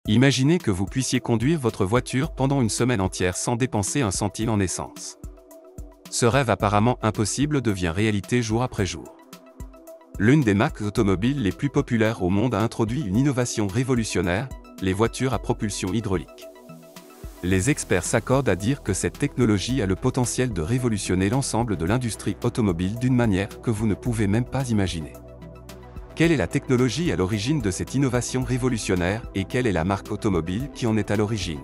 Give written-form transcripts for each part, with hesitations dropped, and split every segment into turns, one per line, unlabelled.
Imaginez que vous puissiez conduire votre voiture pendant une semaine entière sans dépenser un centime en essence. Ce rêve apparemment impossible devient réalité jour après jour. L'une des marques automobiles les plus populaires au monde a introduit une innovation révolutionnaire, les voitures à propulsion hydraulique. Les experts s'accordent à dire que cette technologie a le potentiel de révolutionner l'ensemble de l'industrie automobile d'une manière que vous ne pouvez même pas imaginer. Quelle est la technologie à l'origine de cette innovation révolutionnaire et quelle est la marque automobile qui en est à l'origine?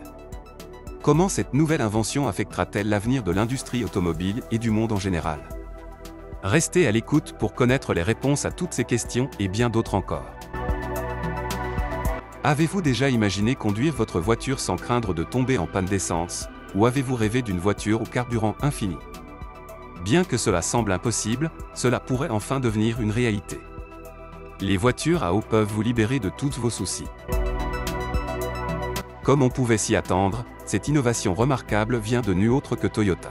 Comment cette nouvelle invention affectera-t-elle l'avenir de l'industrie automobile et du monde en général? Restez à l'écoute pour connaître les réponses à toutes ces questions et bien d'autres encore. Avez-vous déjà imaginé conduire votre voiture sans craindre de tomber en panne d'essence, ou avez-vous rêvé d'une voiture au carburant infini? Bien que cela semble impossible, cela pourrait enfin devenir une réalité. Les voitures à eau peuvent vous libérer de tous vos soucis. Comme on pouvait s'y attendre, cette innovation remarquable vient de nul autre que Toyota.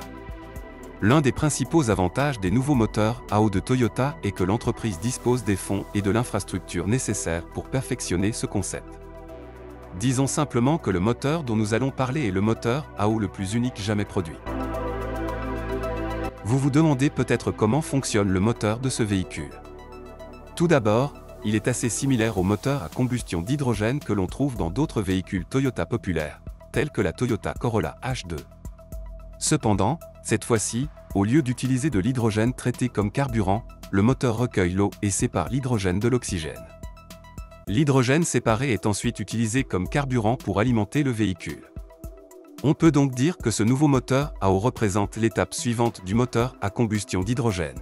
L'un des principaux avantages des nouveaux moteurs à eau de Toyota est que l'entreprise dispose des fonds et de l'infrastructure nécessaires pour perfectionner ce concept. Disons simplement que le moteur dont nous allons parler est le moteur à eau le plus unique jamais produit. Vous vous demandez peut-être comment fonctionne le moteur de ce véhicule. Tout d'abord, il est assez similaire au moteur à combustion d'hydrogène que l'on trouve dans d'autres véhicules Toyota populaires, tels que la Toyota Corolla H2. Cependant, cette fois-ci, au lieu d'utiliser de l'hydrogène traité comme carburant, le moteur recueille l'eau et sépare l'hydrogène de l'oxygène. L'hydrogène séparé est ensuite utilisé comme carburant pour alimenter le véhicule. On peut donc dire que ce nouveau moteur à eau représente l'étape suivante du moteur à combustion d'hydrogène.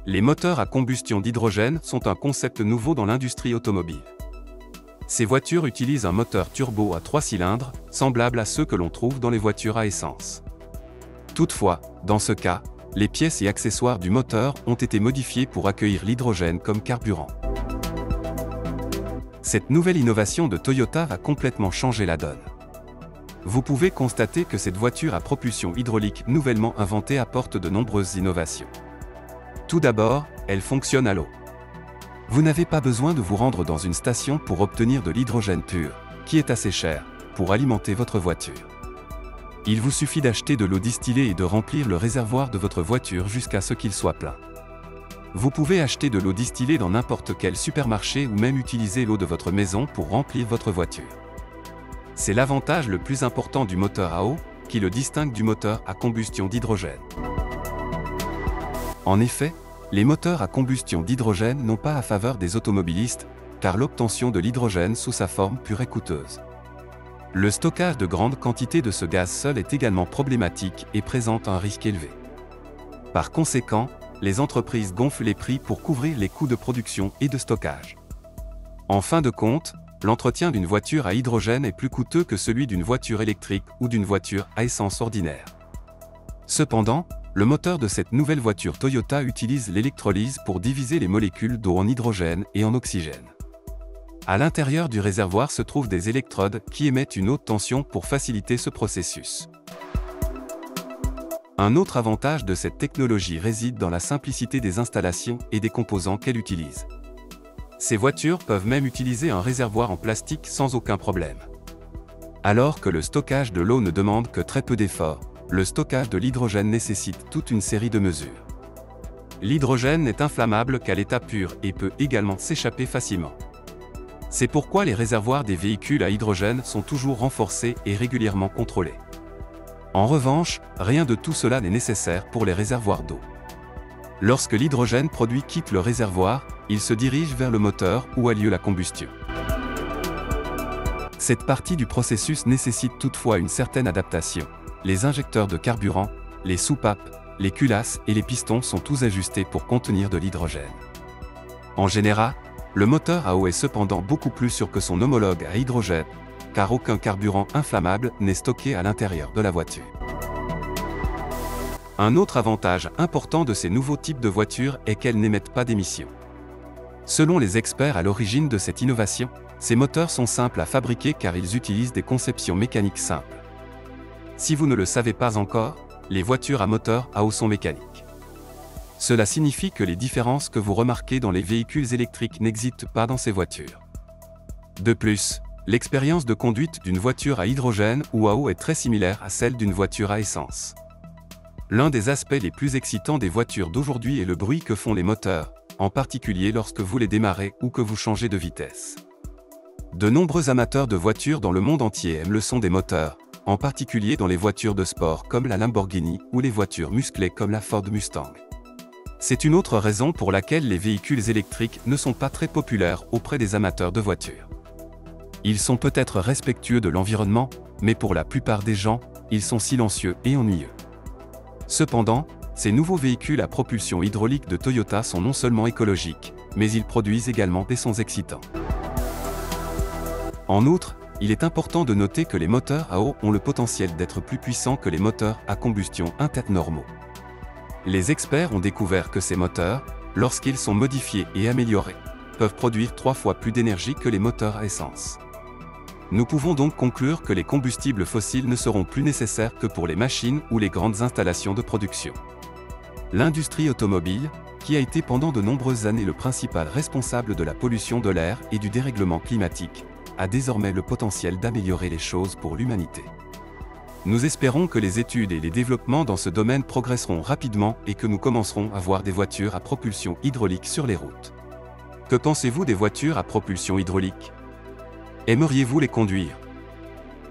Les moteurs à combustion d'hydrogène sont un concept nouveau dans l'industrie automobile. Ces voitures utilisent un moteur turbo à 3 cylindres, semblable à ceux que l'on trouve dans les voitures à essence. Toutefois, dans ce cas, les pièces et accessoires du moteur ont été modifiés pour accueillir l'hydrogène comme carburant. Cette nouvelle innovation de Toyota va complètement changer la donne. Vous pouvez constater que cette voiture à propulsion hydraulique nouvellement inventée apporte de nombreuses innovations. Tout d'abord, elle fonctionne à l'eau. Vous n'avez pas besoin de vous rendre dans une station pour obtenir de l'hydrogène pur, qui est assez cher, pour alimenter votre voiture. Il vous suffit d'acheter de l'eau distillée et de remplir le réservoir de votre voiture jusqu'à ce qu'il soit plein. Vous pouvez acheter de l'eau distillée dans n'importe quel supermarché ou même utiliser l'eau de votre maison pour remplir votre voiture. C'est l'avantage le plus important du moteur à eau, qui le distingue du moteur à combustion d'hydrogène. En effet, les moteurs à combustion d'hydrogène n'ont pas à faveur des automobilistes, car l'obtention de l'hydrogène sous sa forme pure est coûteuse. Le stockage de grandes quantités de ce gaz seul est également problématique et présente un risque élevé. Par conséquent, les entreprises gonflent les prix pour couvrir les coûts de production et de stockage. En fin de compte, l'entretien d'une voiture à hydrogène est plus coûteux que celui d'une voiture électrique ou d'une voiture à essence ordinaire. Cependant, le moteur de cette nouvelle voiture Toyota utilise l'électrolyse pour diviser les molécules d'eau en hydrogène et en oxygène. À l'intérieur du réservoir se trouvent des électrodes qui émettent une haute tension pour faciliter ce processus. Un autre avantage de cette technologie réside dans la simplicité des installations et des composants qu'elle utilise. Ces voitures peuvent même utiliser un réservoir en plastique sans aucun problème. Alors que le stockage de l'eau ne demande que très peu d'efforts, le stockage de l'hydrogène nécessite toute une série de mesures. L'hydrogène n'est inflammable qu'à l'état pur et peut également s'échapper facilement. C'est pourquoi les réservoirs des véhicules à hydrogène sont toujours renforcés et régulièrement contrôlés. En revanche, rien de tout cela n'est nécessaire pour les réservoirs d'eau. Lorsque l'hydrogène produit quitte le réservoir, il se dirige vers le moteur où a lieu la combustion. Cette partie du processus nécessite toutefois une certaine adaptation. Les injecteurs de carburant, les soupapes, les culasses et les pistons sont tous ajustés pour contenir de l'hydrogène. En général, le moteur à eau est cependant beaucoup plus sûr que son homologue à hydrogène, car aucun carburant inflammable n'est stocké à l'intérieur de la voiture. Un autre avantage important de ces nouveaux types de voitures est qu'elles n'émettent pas d'émissions. Selon les experts à l'origine de cette innovation, ces moteurs sont simples à fabriquer car ils utilisent des conceptions mécaniques simples. Si vous ne le savez pas encore, les voitures à moteur à eau sont mécaniques. Cela signifie que les différences que vous remarquez dans les véhicules électriques n'existent pas dans ces voitures. De plus, L'expérience de conduite d'une voiture à hydrogène ou à eau est très similaire à celle d'une voiture à essence. L'un des aspects les plus excitants des voitures d'aujourd'hui est le bruit que font les moteurs, en particulier lorsque vous les démarrez ou que vous changez de vitesse. De nombreux amateurs de voitures dans le monde entier aiment le son des moteurs, en particulier dans les voitures de sport comme la Lamborghini ou les voitures musclées comme la Ford Mustang. C'est une autre raison pour laquelle les véhicules électriques ne sont pas très populaires auprès des amateurs de voitures. Ils sont peut-être respectueux de l'environnement, mais pour la plupart des gens, ils sont silencieux et ennuyeux. Cependant, ces nouveaux véhicules à propulsion hydraulique de Toyota sont non seulement écologiques, mais ils produisent également des sons excitants. En outre, il est important de noter que les moteurs à eau ont le potentiel d'être plus puissants que les moteurs à combustion interne normaux. Les experts ont découvert que ces moteurs, lorsqu'ils sont modifiés et améliorés, peuvent produire 3 fois plus d'énergie que les moteurs à essence. Nous pouvons donc conclure que les combustibles fossiles ne seront plus nécessaires que pour les machines ou les grandes installations de production. L'industrie automobile, qui a été pendant de nombreuses années le principal responsable de la pollution de l'air et du dérèglement climatique, a désormais le potentiel d'améliorer les choses pour l'humanité. Nous espérons que les études et les développements dans ce domaine progresseront rapidement et que nous commencerons à voir des voitures à propulsion hydraulique sur les routes. Que pensez-vous des voitures à propulsion hydraulique ? Aimeriez-vous les conduire?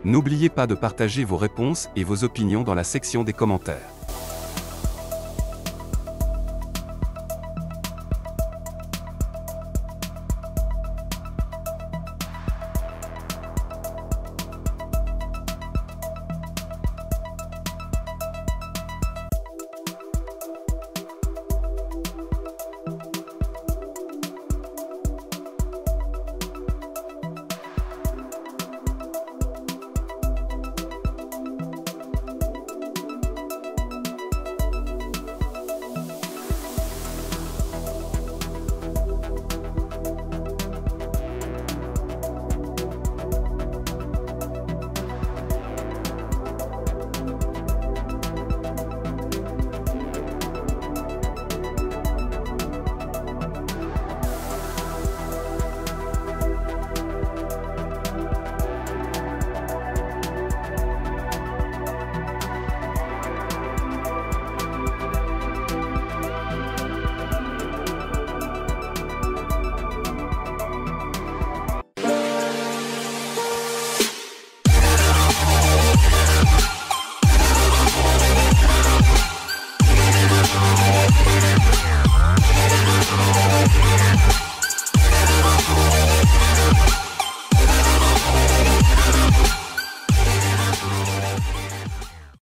N'oubliez pas de partager vos réponses et vos opinions dans la section des commentaires.